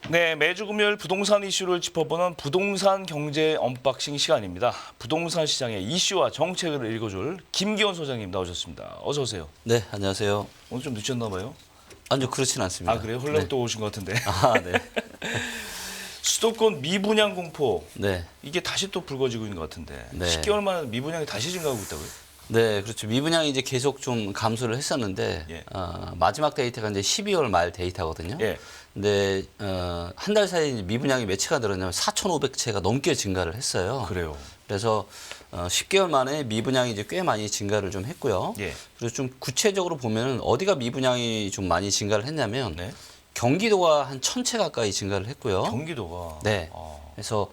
네, 매주 금요일 부동산 이슈를 짚어보는 부동산 경제 언박싱 시간입니다. 부동산 시장의 이슈와 정책을 읽어줄 김기원 소장님 나오셨습니다. 어서 오세요. 네, 안녕하세요. 오늘 좀 늦었나 봐요? 아니요, 그렇진 않습니다. 아, 그래요? 홀랑 네. 또 오신 것 같은데. 아, 네. 수도권 미분양 공포. 네. 이게 다시 또 불거지고 있는 것 같은데. 네. 10개월 만에 미분양이 다시 증가하고 있다고요? 네, 그렇죠. 미분양이 이제 계속 좀 감소를 했었는데 예. 마지막 데이터가 이제 12월 말 데이터거든요. 예. 근데 한 달 사이에 이제 미분양이 몇 채가 늘었냐면 4,500채가 넘게 증가를 했어요. 그래요. 그래서 10개월 만에 미분양이 이제 꽤 많이 증가를 좀 했고요. 예. 그리고 좀 구체적으로 보면은 어디가 미분양이 좀 많이 증가를 했냐면 네. 경기도가 한 1,000채 가까이 증가를 했고요. 경기도가. 네. 아, 그래서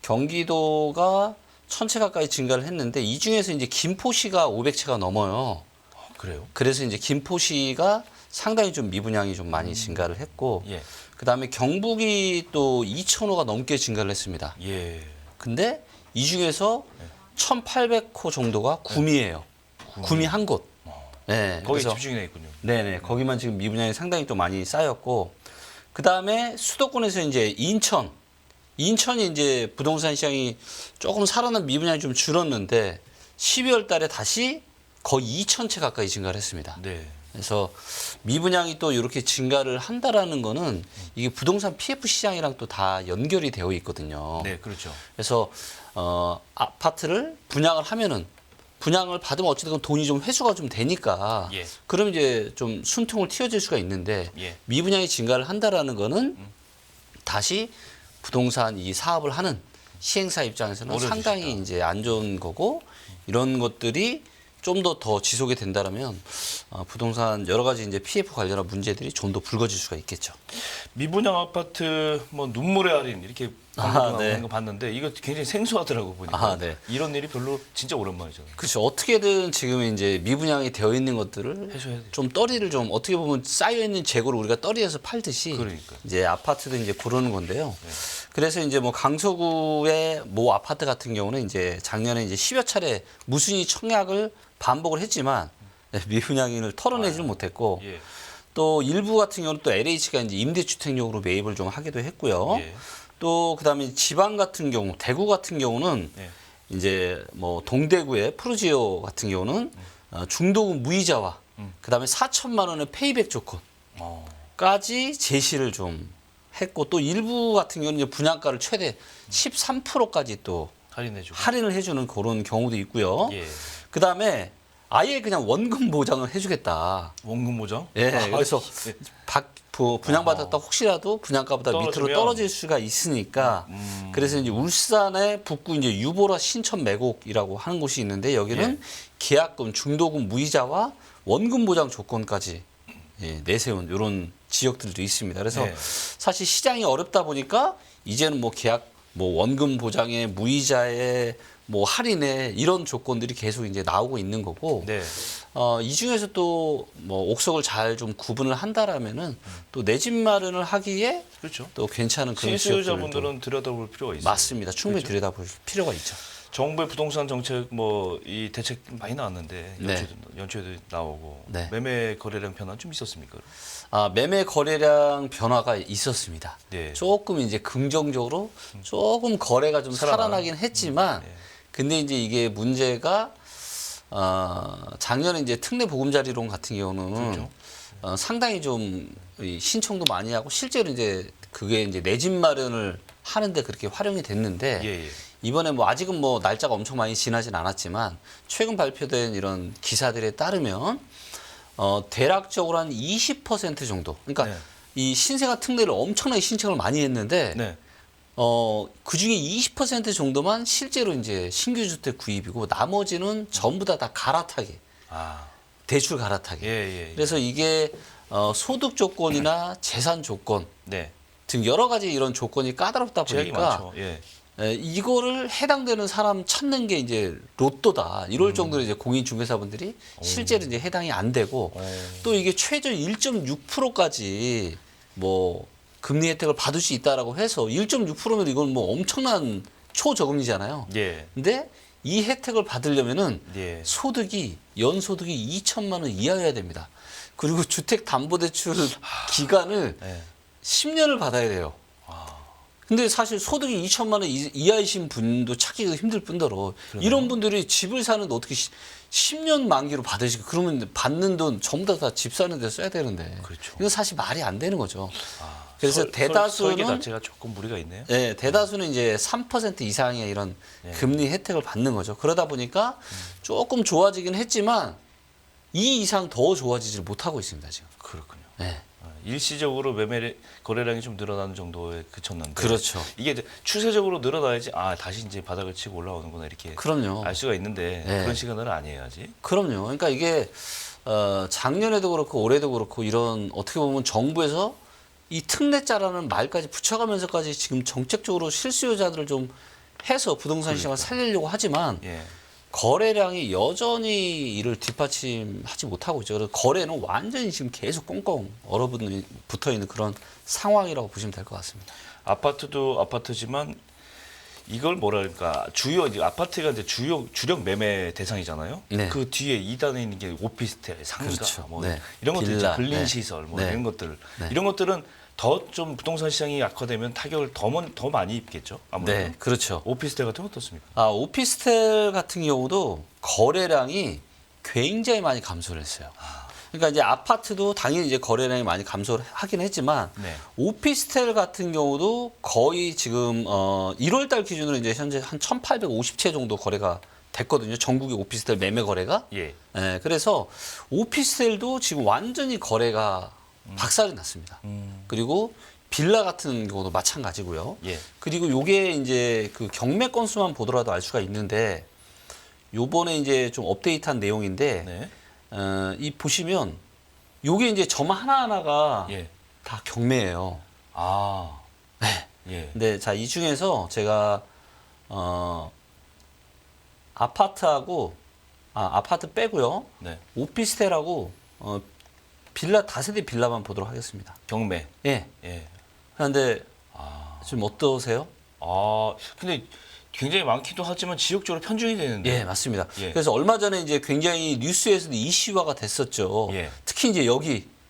경기도가 1,000채 가까이 증가를 했는데 이 중에서 이제 김포시가 500채가 넘어요. 그래요? 그래서 이제 김포시가 상당히 좀 미분양이 좀 많이 증가를 했고, 예. 그다음에 경북이 또 2,000호가 넘게 증가를 했습니다. 예. 근데 이 중에서 1,800호 정도가 구미예요. 구미 한 곳. 네. 거기 그래서 집중이 돼 있군요. 네네. 거기만 지금 미분양이 상당히 또 많이 쌓였고, 그 다음에 수도권에서 이제 인천이 이제 부동산 시장이 조금 살아난 미분양이 좀 줄었는데 12월 달에 다시 거의 2,000채 가까이 증가를 했습니다. 네. 그래서 미분양이 또 이렇게 증가를 한다라는 거는 이게 부동산 PF 시장이랑 또 다 연결이 되어 있거든요. 네, 그렇죠. 그래서 아파트를 분양을 하면은 분양을 받으면 어찌됐건 돈이 좀 회수가 좀 되니까 예. 그럼 이제 좀 숨통을 틔워줄 수가 있는데 예. 미분양이 증가를 한다라는 거는 다시 부동산 이 사업을 하는 시행사 입장에서는 어려워지시다. 상당히 이제 안 좋은 거고 이런 것들이 좀 더 지속이 된다면 부동산 여러 가지 이제 PF 관련한 문제들이 좀 더 불거질 수가 있겠죠. 미분양 아파트 뭐 눈물의 할인 이렇게 네. 거 봤는데 이거 굉장히 생소하더라고 보니까. 아, 네. 이런 일이 별로 진짜 오랜만이죠. 그렇죠. 어떻게든 지금 이제 미분양이 되어 있는 것들을 해줘야 돼. 좀 떨이를 좀 어떻게 보면 쌓여 있는 재고를 우리가 떨이해서 팔듯이 그러니까. 이제 아파트도 이제 고르는 건데요. 네. 그래서 이제 뭐 강서구의 모 아파트 같은 경우는 이제 작년에 이제 10여 차례 무순위 청약을 반복을 했지만 미분양인을 털어내지는 못했고 예. 또 일부 같은 경우는 또 LH가 이제 임대주택용으로 매입을 좀 하기도 했고요. 예. 또 그다음에 지방 같은 경우 대구 같은 경우는 예. 이제 뭐 동대구의 푸르지오 같은 경우는 중도금 무이자와 그다음에 4천만 원의 페이백 조건까지 제시를 좀 했고 또 일부 같은 경우는 이제 분양가를 최대 13%까지 또 할인해주고. 할인을 해주는 그런 경우도 있고요. 예. 그다음에 아예 그냥 원금 보장을 해주겠다. 원금 보장? 예, 그래서 예. 분양받았다 혹시라도 분양가보다 밑으로 떨어지면? 떨어질 수가 있으니까 그래서 이제 울산의 북구 이제 유보라 신천 매곡이라고 하는 곳이 있는데 여기는 계약금, 중도금 무이자와 원금 보장 조건까지 내세운 이런 지역들도 있습니다. 그래서 네. 사실 시장이 어렵다 보니까 이제는 뭐 계약, 뭐 원금 보장에 무이자에 뭐 할인에 이런 조건들이 계속 이제 나오고 있는 거고 네. 이 중에서 또 뭐 옥석을 잘 좀 구분을 한다라면은 또 내 집 마련을 하기에 그렇죠. 또 괜찮은 그런 지역들을 좀 실수요자분들은 들여다볼 필요가 있어요. 맞습니다. 충분히 그렇죠? 들여다볼 필요가 있죠. 정부의 부동산 정책 뭐 이 대책 많이 나왔는데 네. 연초에도 나오고 네. 매매 거래량 변화 좀 있었습니까? 매매 거래량 변화가 있었습니다. 네. 조금 이제 긍정적으로 조금 거래가 좀 살아나긴 했지만 근데 이제 이게 문제가 작년에 이제 특례 보금자리론 같은 경우는 그렇죠. 상당히 좀 신청도 많이 하고 실제로 이제 그게 이제 내 집 마련을 하는데 그렇게 활용이 됐는데 예, 예. 이번에 뭐 아직은 뭐 날짜가 엄청 많이 지나진 않았지만 최근 발표된 이런 기사들에 따르면 대략적으로 한 20% 정도. 그러니까 네. 이 신생아 특례를 엄청나게 신청을 많이 했는데 네. 그 중에 20% 정도만 실제로 이제 신규 주택 구입이고 나머지는 전부 다 갈아타기, 아. 대출 갈아타기. 예. 그래서 이게 소득 조건이나 재산 조건 네. 등 여러 가지 이런 조건이 까다롭다 제약이 보니까 많죠. 예. 이거를 해당되는 사람 찾는 게 이제 로또다. 이럴 정도로 이제 공인중개사분들이 실제로 이제 해당이 안 되고 또 이게 최저 1.6%까지 뭐 금리 혜택을 받을 수 있다라고 해서 1.6%면 이건 뭐 엄청난 초저금리잖아요. 예. 근데 이 혜택을 받으려면은 예. 소득이 연소득이 2천만 원 이하여야 됩니다. 그리고 주택담보대출 기간을 예. 10년을 받아야 돼요. 근데 사실 소득이 2천만 원 이하이신 분도 찾기가 힘들 뿐더러 이런 분들이 집을 사는데 어떻게 10년 만기로 받으시고 그러면 받는 돈 전부 다 집 사는 데 써야 되는데 그렇죠. 이건 사실 말이 안 되는 거죠. 아, 그래서 설계 대다수는 자체가 조금 무리가 있네요. 네, 대다수는 이제 3% 이상의 이런 예. 금리 혜택을 받는 거죠. 그러다 보니까 조금 좋아지긴 했지만 이 이상 더 좋아지지 못하고 있습니다, 지금. 그렇군요. 네. 일시적으로 매매 거래량이 좀 늘어나는 정도에 그쳤는데 그렇죠. 이게 이제 추세적으로 늘어나야지 다시 이제 바닥을 치고 올라오는구나 이렇게 그럼요. 알 수가 있는데 네. 그런 시간은 아니에요 아직. 그럼요. 그러니까 이게 작년에도 그렇고 올해도 그렇고 이런 어떻게 보면 정부에서 이 특례자라는 말까지 붙여가면서까지 지금 정책적으로 실수요자들을 좀 해서 부동산 시장을 살리려고 하지만 예. 거래량이 여전히 이를 뒷받침하지 못하고 있죠. 그래서 거래는 완전히 지금 계속 꽁꽁 얼어붙어 있는 그런 상황이라고 보시면 될 것 같습니다. 아파트도 아파트지만 이걸 뭐랄까 이제 아파트가 이제 주력 매매 대상이잖아요. 네. 그 뒤에 2단에 있는 게 오피스텔, 상가, 그렇죠. 뭐 네. 이런 것들 빌라, 있죠. 근린 네. 시설, 뭐 네. 이런 것들 네. 이런 것들은 더 좀 부동산 시장이 약화되면 타격을 더 많이 입겠죠. 아무래도. 네, 그렇죠. 오피스텔 같은 건 어떻습니까? 오피스텔 같은 경우도 거래량이 굉장히 많이 감소를 했어요. 그러니까 이제 아파트도 당연히 이제 거래량이 많이 감소를 하긴 했지만 네. 오피스텔 같은 경우도 거의 지금 1월 달 기준으로 이제 현재 한 1,850채 정도 거래가 됐거든요. 전국의 오피스텔 매매 거래가. 예. 네, 그래서 오피스텔도 지금 완전히 거래가 박살이 났습니다. 그리고 빌라 같은 경우도 마찬가지고요. 예. 그리고 요게 이제 그 경매 건수만 보더라도 알 수가 있는데 요번에 이제 좀 업데이트한 내용인데 네. 이 보시면 요게 이제 점 하나하나가 예. 다 경매예요. 아. 네. 예. 근데 자, 이 중에서 제가 아파트하고 아파트 빼고요. 네. 오피스텔하고 빌라 다세대 빌라만 보도록 하겠습니다. 경매. 예. 예. 그런데 아. 좀 어떠세요? 근데 굉장히 많기도 하지만 지역적으로 편중이 되는데. 예, 맞습니다. 예. 그래서 얼마 전에 이제 굉장히 뉴스에서도 이슈화가 됐었죠. 예. 특히 이제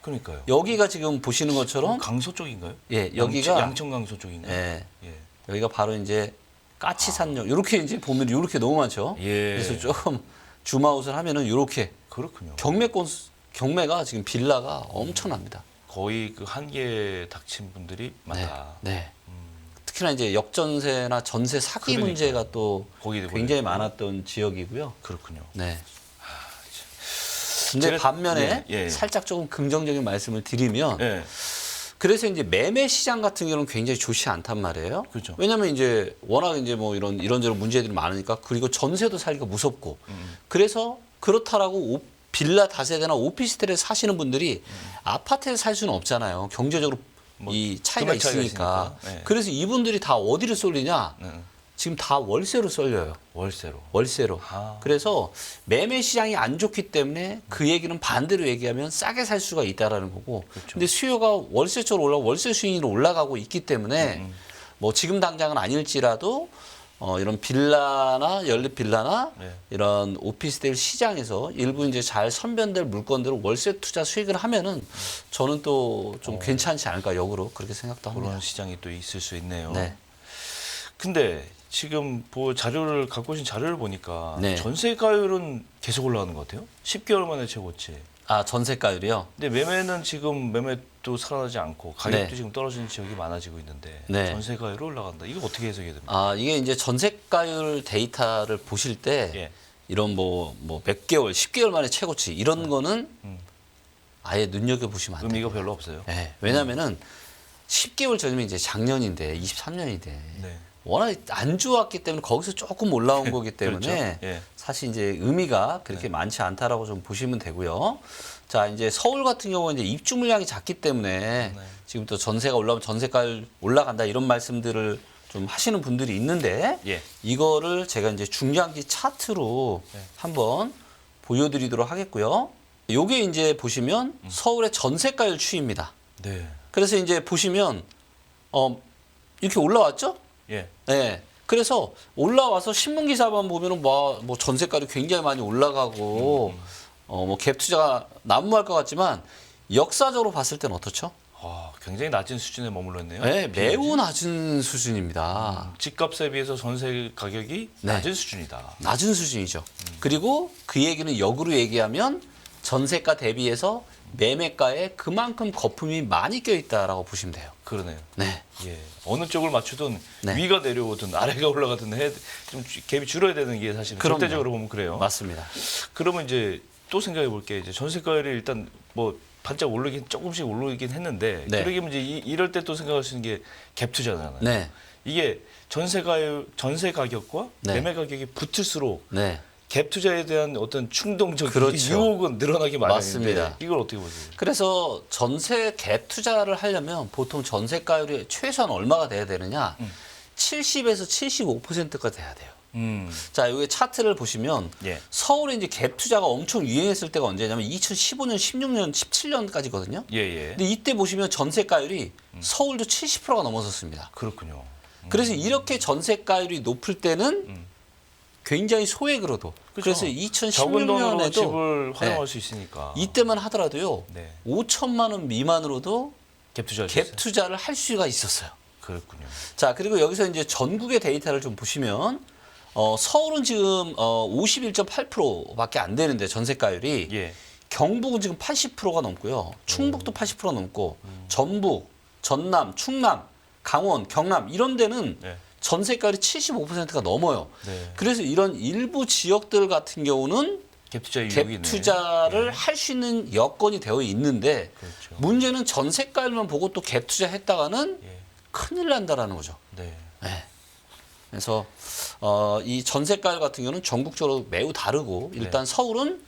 그러니까요. 여기가 지금 보시는 것처럼 강서 쪽인가요? 예, 여기가 양천 강서 쪽인가요? 예, 예. 여기가 바로 이제 까치산역. 이렇게 이제 보면 이렇게 너무 많죠. 예. 그래서 조금 줌아웃을 하면은 이렇게 그렇군요. 경매가 지금 빌라가 엄청납니다. 거의 그 한계에 닥친 분들이 많다. 네. 특히나 이제 역전세나 전세 사기 그러니까요. 문제가 또 거기도 굉장히 그렇고. 많았던 지역이고요. 그렇군요. 네. 근데 반면에 예, 예. 살짝 조금 긍정적인 말씀을 드리면 예. 그래서 이제 매매 시장 같은 경우는 굉장히 좋지 않단 말이에요. 그렇죠. 왜냐하면 이제 워낙 이제 뭐 이런저런 문제들이 많으니까 그리고 전세도 살기가 무섭고 그래서 그렇다라고 빌라 다세대나 오피스텔에 사시는 분들이 아파트에 살 수는 없잖아요. 경제적으로 뭐 이 차이가 금액 차이가 있으니까. 있으니까. 네. 그래서 이분들이 다 어디를 쏠리냐? 네. 지금 다 월세로 쏠려요. 월세로. 월세로. 아. 그래서 매매 시장이 안 좋기 때문에 그 얘기는 반대로 얘기하면 싸게 살 수가 있다라는 거고. 그렇죠. 근데 수요가 월세 쪽으로 월세 수익으로 올라가고 있기 때문에 뭐 지금 당장은 아닐지라도 이런 빌라나 연립 빌라나 네. 이런 오피스텔 시장에서 일부 이제 잘 선변될 물건들을 월세 투자 수익을 하면은 저는 또 좀 괜찮지 않을까 역으로 그렇게 생각도 합니다. 그런 시장이 또 있을 수 있네요. 네. 근데 지금 갖고 오신 자료를 보니까 네. 전세가율은 계속 올라가는 것 같아요. 10개월 만에 최고치. 전세가율이요? 근데 매매는 지금 매매도 살아나지 않고 가격도 네. 지금 떨어지는 지역이 많아지고 있는데 네. 전세가율이 올라간다. 이거 어떻게 해석해야 됩니까? 이게 이제 전세가율 데이터를 보실 때 예. 이런 뭐 몇 개월, 10개월 만에 최고치 이런 거는 아예 눈여겨보시면 안 돼요. 의미가 별로 없어요. 네, 왜냐면은 10개월 전이면 이제 작년인데 23년인데 네. 워낙 안 좋았기 때문에 거기서 조금 올라온 거기 때문에 그렇죠. 예. 사실 이제 의미가 그렇게 많지 않다라고 좀 보시면 되고요. 자, 이제 서울 같은 경우는 이제 입주 물량이 작기 때문에 지금 또 전세가 올라오면 전세가율 올라간다 이런 말씀들을 좀 하시는 분들이 있는데 예. 이거를 제가 이제 중장기 차트로 한번 보여드리도록 하겠고요. 요게 이제 보시면 서울의 전세가율 추이입니다. 네. 그래서 이제 보시면 이렇게 올라왔죠? 예. 네. 그래서 올라와서 신문 기사만 보면은 뭐 전세가도 굉장히 많이 올라가고 뭐 갭 투자가 난무할 것 같지만 역사적으로 봤을 때는 어떻죠? 굉장히 낮은 수준에 머물러 있네요. 네, 매우 낮은 수준입니다. 집값에 비해서 전세 가격이 네. 낮은 수준이다. 낮은 수준이죠. 그리고 그 얘기는 역으로 얘기하면 전세가 대비해서 매매가에 그만큼 거품이 많이 껴있다라고 보시면 돼요. 그러네요. 네. 예. 어느 쪽을 맞추든 네. 위가 내려오든 아래가 올라가든 좀 갭이 줄어야 되는 게 사실 그럼요. 절대적으로 보면 그래요. 맞습니다. 그러면 이제 또 생각해 볼게. 이제 전세가율이 일단 뭐 반짝 오르긴 조금씩 오르긴 했는데 네. 그러면 이제 이럴 때 또 생각할 수 있는 게 갭 투자잖아요. 네. 이게 전세 가격과 네. 매매 가격이 붙을수록 네. 갭 투자에 대한 어떤 충동적인 그렇죠. 유혹은 늘어나기 마련인데 맞습니다. 이걸 어떻게 보세요? 그래서 전세 갭 투자를 하려면 보통 전세가율이 최소한 얼마가 돼야 되느냐? 70에서 75%가 돼야 돼요. 자, 여기 차트를 보시면 예. 서울에 이제 갭 투자가 엄청 유행했을 때가 언제냐면 2015년, 16년, 17년까지거든요. 예, 예. 근데 이때 보시면 전세가율이 서울도 70%가 넘어섰습니다. 그렇군요. 그래서 이렇게 전세가율이 높을 때는 굉장히 소액으로도. 그죠. 그래서 적은 돈으로 2016년에도 집을 활용할 수 있으니까. 이때만 하더라도요. 네. 5천만 원 미만으로도 갭 투자. 갭 투자를 할 수가 있었어요. 그렇군요. 자, 그리고 여기서 이제 전국의 데이터를 좀 보시면 서울은 지금 51.8%밖에 안 되는데 전세가율이 예. 경북은 지금 80%가 넘고요. 충북도 80% 넘고 전북, 전남, 충남, 강원, 경남 이런 데는 네. 전세가율이 75%가 넘어요. 네. 그래서 이런 일부 지역들 같은 경우는 갭 투자 유혹이 갭 있네. 투자를 할 수 있는 여건이 되어 있는데 그렇죠. 문제는 전세가율만 보고 또 갭 투자했다가는 예. 큰일 난다라는 거죠. 네. 네. 그래서 이 전세가율 같은 경우는 전국적으로 매우 다르고 일단 서울은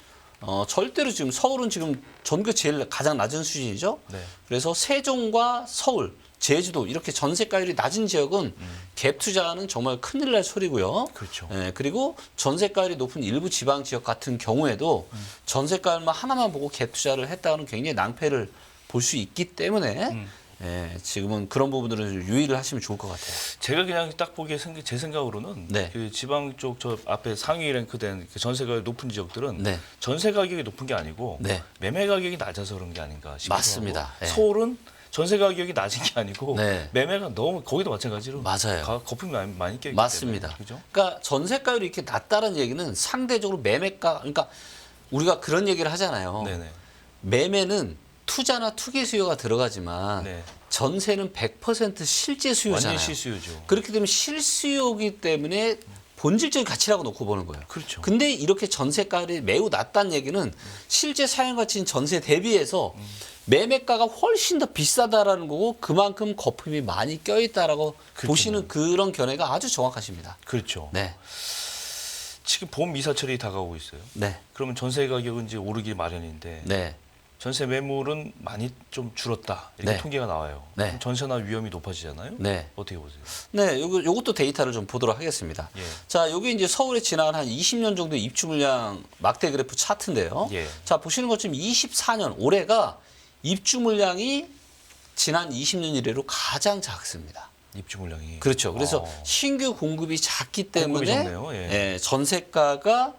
절대로 지금 서울은 지금 전국 제일 가장 낮은 수준이죠. 네. 그래서 세종과 서울, 제주도 이렇게 전세가율이 낮은 지역은 갭 투자는 정말 큰일 날 소리고요. 그렇죠. 예, 그리고 전세가율이 높은 일부 지방 지역 같은 경우에도 전세가율만 하나만 보고 갭 투자를 했다가는 굉장히 낭패를 볼 수 있기 때문에 예, 지금은 그런 부분들을 좀 유의를 하시면 좋을 것 같아요. 제가 그냥 딱 보기에 제 생각으로는 네. 그 지방 쪽 저 앞에 상위 랭크된 그 전세가 높은 지역들은 네. 전세 가격이 높은 게 아니고 네. 매매 가격이 낮아서 그런 게 아닌가 싶기도 맞습니다. 하고 네. 서울은 전세 가격이 낮은 게 아니고 네. 매매가 너무 거기도 마찬가지로 맞아요. 거품이 많이 껴있기 맞습니다. 때문에 그죠? 그러니까 전세가율이 이렇게 낮다는 얘기는 상대적으로 매매가 그러니까 우리가 그런 얘기를 하잖아요. 네네. 매매는 투자나 투기 수요가 들어가지만 네. 전세는 100% 실제 수요잖아요. 완전 실수요죠. 그렇기 때문에 실수요이기 때문에 본질적인 가치라고 놓고 보는 거예요. 그렇죠. 근데 이렇게 전세가율이 매우 낮다는 얘기는 실제 사용 가치인 전세 대비해서 매매가가 훨씬 더 비싸다라는 거고 그만큼 거품이 많이 껴있다라고 그렇죠. 보시는 그런 견해가 아주 정확하십니다. 그렇죠. 네, 지금 봄 이사철이 다가오고 있어요. 네, 그러면 전세 가격은 이제 오르기 마련인데 네, 전세 매물은 많이 좀 줄었다 이렇게 네. 통계가 나와요. 네. 그럼 전세나 위험이 높아지잖아요. 네. 어떻게 보세요? 네, 요것도 데이터를 좀 보도록 하겠습니다. 예. 자, 요게 이제 서울에 지나간 한 20년 정도 입주 물량 막대 그래프 차트인데요. 예. 자, 보시는 것처럼 24년 올해가 입주 물량이 지난 20년 이래로 가장 작습니다. 입주 물량이. 그렇죠. 그래서 신규 공급이 작기 때문에 공급이 적네요. 예. 전세가가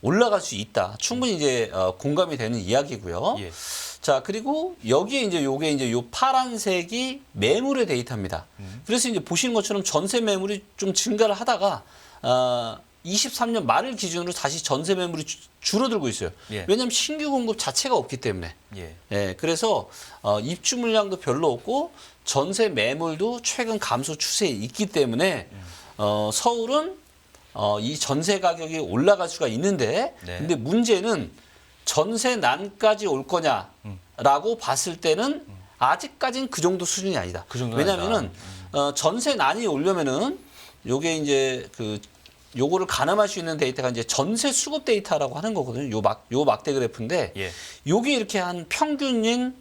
올라갈 수 있다. 충분히 이제 공감이 되는 이야기고요. 예. 자, 그리고 여기에 이제 요게 이제 요 파란색이 매물의 데이터입니다. 그래서 이제 보시는 것처럼 전세 매물이 좀 증가를 하다가 23년 말을 기준으로 다시 전세 매물이 줄어들고 있어요. 예. 왜냐하면 신규 공급 자체가 없기 때문에. 예. 예, 그래서 입주 물량도 별로 없고 전세 매물도 최근 감소 추세에 있기 때문에 서울은 이 전세 가격이 올라갈 수가 있는데 네. 근데 문제는 전세 난까지 올 거냐라고 봤을 때는 아직까지는 그 정도 수준이 아니다. 그 정도는 왜냐하면은 전세 난이 오려면은 요게 이제 요거를 가늠할 수 있는 데이터가 이제 전세 수급 데이터라고 하는 거거든요. 요 막대 그래프인데 예. 요게 이렇게 한 평균인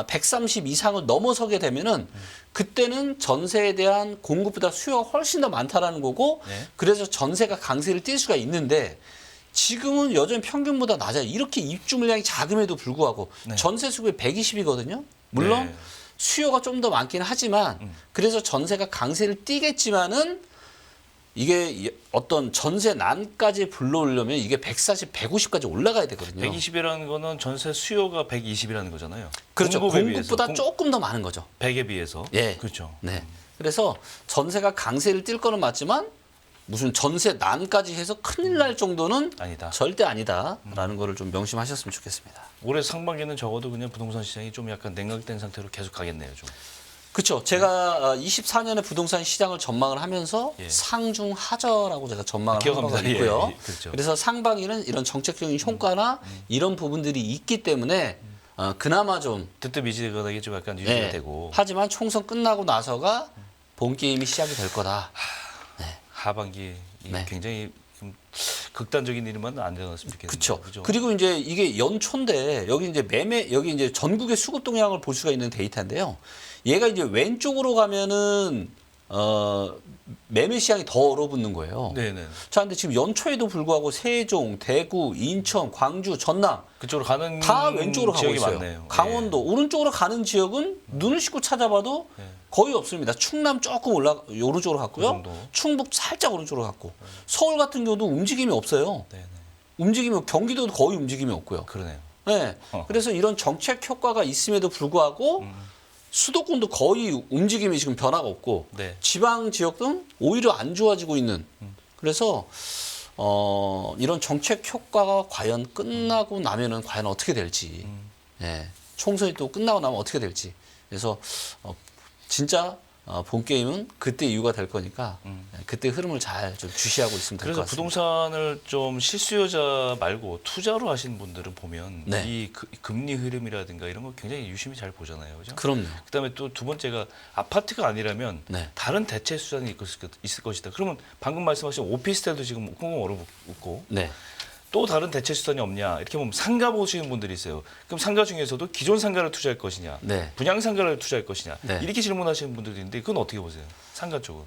130 이상을 넘어서게 되면은 그때는 전세에 대한 공급보다 수요가 훨씬 더 많다라는 거고 네. 그래서 전세가 강세를 띌 수가 있는데 지금은 여전히 평균보다 낮아요. 이렇게 입주 물량이 작음에도 불구하고 네. 전세 수급이 120이거든요. 물론 네. 수요가 좀 더 많긴 하지만 그래서 전세가 강세를 띠겠지만은 이게 어떤 전세난까지 불러오려면 이게 140, 150까지 올라가야 되거든요. 120이라는 거는 전세 수요가 120이라는 거잖아요. 그렇죠. 공급에 공급보다 비해서. 조금 더 많은 거죠. 100에 비해서. 예. 그렇죠. 네. 그래서 전세가 강세를 띨 거는 맞지만 무슨 전세난까지 해서 큰일 날 정도는 아니다. 절대 아니다라는 거를 좀 명심하셨으면 좋겠습니다. 올해 상반기는 적어도 그냥 부동산 시장이 좀 약간 냉각된 상태로 계속 가겠네요. 좀. 그렇죠. 제가 24년에 부동산 시장을 전망을 하면서 예. 상중하저라고 제가 전망을 한 기억합니다. 바가 있고요. 예, 그렇죠. 그래서 상반기는 이런 정책적인 효과나 이런 부분들이 있기 때문에 그나마 좀 뜨뜻미지근하게 좀 약간 유지가 예, 되고 하지만 총선 끝나고 나서가 본 게임이 시작이 될 거다. 하반기 네. 굉장히 좀 극단적인 일만 안 일어났으면 좋겠네요. 그렇죠. 그죠? 그리고 이제 이게 연초인데 여기 이제 여기 이제 전국의 수급 동향을 볼 수가 있는 데이터인데요. 얘가 이제 왼쪽으로 가면은 매매 시장이 더 얼어붙는 거예요. 네네. 자, 근데 지금 연초에도 불구하고 세종, 대구, 인천, 광주, 전남 그쪽으로 가는 다 왼쪽으로 가고 지역이 있어요. 많네요. 강원도 오른쪽으로 가는 지역은 눈을 씻고 찾아봐도 예. 거의 없습니다. 충남 조금 오른쪽으로 갔고요. 그 정도. 충북 살짝 오른쪽으로 갔고 서울 같은 경우도 움직임이 없어요. 네네. 움직임이 경기도도 거의 움직임이 없고요. 그러네요. 네. 그래서 이런 정책 효과가 있음에도 불구하고 수도권도 거의 움직임이 지금 변화가 없고 네. 지방 지역은 오히려 안 좋아지고 있는. 그래서 이런 정책 효과가 과연 끝나고 나면은 과연 어떻게 될지. 예. 총선이 또 끝나고 나면 어떻게 될지. 그래서 진짜 본 게임은 그때 이유가 될 거니까 그때 흐름을 잘 좀 주시하고 있으면 될 것 그래서 같습니다. 부동산을 좀 실수요자 말고 투자로 하시는 분들은 보면 네. 이 금리 흐름이라든가 이런 거 굉장히 유심히 잘 보잖아요. 그죠? 그럼요. 그다음에 또 두 번째가 아파트가 아니라면 네. 다른 대체 수단이 있을 것이다. 그러면 방금 말씀하신 오피스텔도 지금 꽁꽁 얼어붙고 네. 또 다른 대체 수단이 없냐 이렇게 보면 상가 보시는 분들이 있어요. 그럼 상가 중에서도 기존 상가를 투자할 것이냐, 네. 분양 상가를 투자할 것이냐 네. 이렇게 질문하시는 분들도 있는데 그건 어떻게 보세요? 상가 쪽은?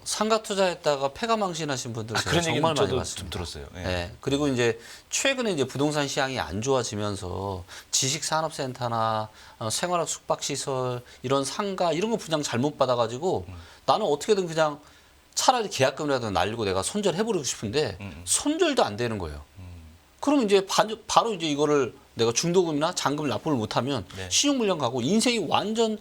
상가 투자했다가 폐가망신하신 분들 제가 그런 얘기는 정말 많이 저도 봤습니다. 좀 들었어요. 예. 네. 그리고 이제 최근에 이제 부동산 시장이 안 좋아지면서 지식산업센터나 생활학 숙박시설 이런 상가 이런 거 분양 잘못 받아가지고 나는 어떻게든 그냥 차라리 계약금이라도 날리고 내가 손절해버리고 싶은데 손절도 안 되는 거예요. 그러면 이제 바로 이제 이거를 내가 중도금이나 잔금을 납부를 못하면 네. 신용불량 가고 인생이 완전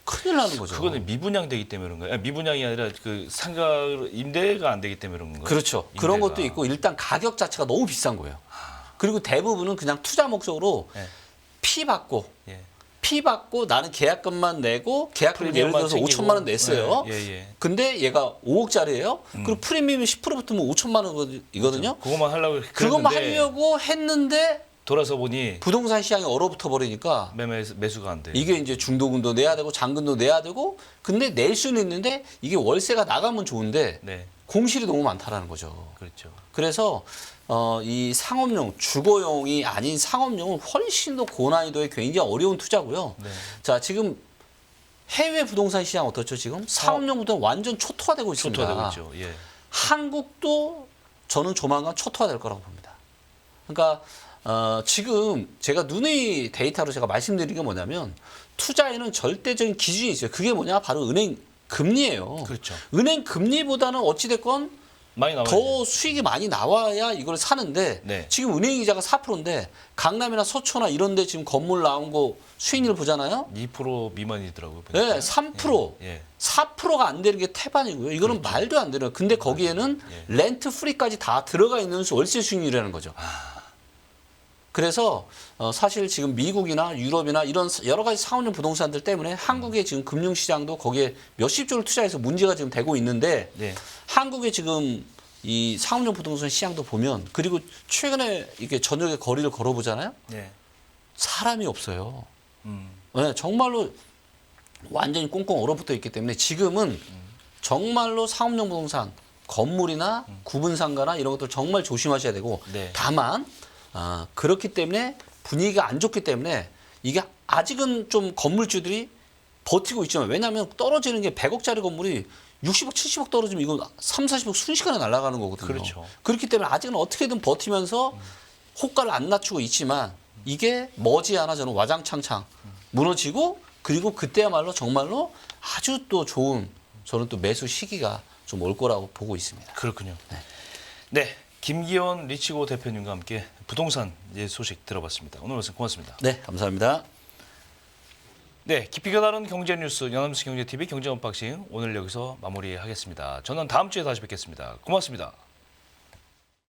큰일 나는 거죠. 그거는 미분양되기 때문에 그런 거예요. 아니, 미분양이 아니라 그 상가 임대가 안 되기 때문에 그런 거예요. 그렇죠. 그런 임대가. 것도 있고 일단 가격 자체가 너무 비싼 거예요. 그리고 대부분은 그냥 투자 목적으로 예. 피 받고 예. 나는 계약금만 내고 계약금 예를 프리미엄만 들어서 챙기고. 5천만 원 냈어요. 예, 예, 예. 근데 얘가 5억짜리예요. 그리고 프리미엄이 10% 붙으면 5천만 원이거든요. 그것만 하려고 그것만 그랬는데 하려고 했는데 돌아서 보니 부동산 시장이 얼어붙어 버리니까 매수가 안 돼. 이게 이제 중도금도 내야 되고 잔금도 내야 되고 근데 낼 수는 있는데 이게 월세가 나가면 좋은데 네, 공실이 너무 많다라는 거죠. 그렇죠. 그래서 이 상업용, 주거용이 아닌 상업용은 훨씬 더 고난이도에 굉장히 어려운 투자고요. 네. 자, 지금 해외 부동산 시장 어떻죠? 지금 상업용보다 완전 초토화되고 있습니다. 초토화되고 있죠. 예. 한국도 저는 조만간 초토화될 거라고 봅니다. 그러니까 지금 제가 눈의 데이터로 제가 말씀드린 게 뭐냐면 투자에는 절대적인 기준이 있어요. 그게 뭐냐? 바로 은행 금리예요. 그렇죠. 은행 금리보다는 어찌됐건 많이 나와요. 더 수익이 많이 나와야 이걸 사는데 네. 지금 은행 이자가 4%인데 강남이나 서초나 이런 데 지금 건물 나온 거 수익률 보잖아요. 2% 미만이더라고요. 네, 3%. 예. 4%가 안 되는 게 태반이고요. 이거는 말도 안 되는. 근데 거기에는 예. 렌트 프리까지 다 들어가 있는 월세 수익률이라는 거죠. 그래서 사실 지금 미국이나 유럽이나 이런 여러 가지 상업용 부동산들 때문에 한국의 지금 금융시장도 거기에 몇십 조를 투자해서 문제가 지금 되고 있는데 네. 한국의 지금 이 상업용 부동산 시장도 보면 그리고 최근에 이렇게 저녁에 거리를 걸어보잖아요. 네. 사람이 없어요. 음. 네, 정말로 완전히 꽁꽁 얼어붙어 있기 때문에 지금은 정말로 상업용 부동산 건물이나 구분상가나 이런 것들 정말 조심하셔야 되고 네. 다만 그렇기 때문에 분위기가 안 좋기 때문에 이게 아직은 좀 건물주들이 버티고 있지만 왜냐하면 떨어지는 게 100억짜리 건물이 60억, 70억 떨어지면 이건 3, 40억 순식간에 날아가는 거거든요. 그렇죠. 그렇기 때문에 아직은 어떻게든 버티면서 호가를 안 낮추고 있지만 이게 머지않아 저는 와장창창 무너지고 그리고 그때야말로 정말로 아주 또 좋은 저는 또 매수 시기가 좀 올 거라고 보고 있습니다. 그렇군요. 네, 김기현 리치고 대표님과 함께 부동산 소식 들어봤습니다. 오늘 말씀 고맙습니다. 네, 감사합니다. 네, 깊이가 다른 경제 뉴스 연합뉴스 경제TV 경제 언박싱 오늘 여기서 마무리하겠습니다. 저는 다음 주에 다시 뵙겠습니다. 고맙습니다.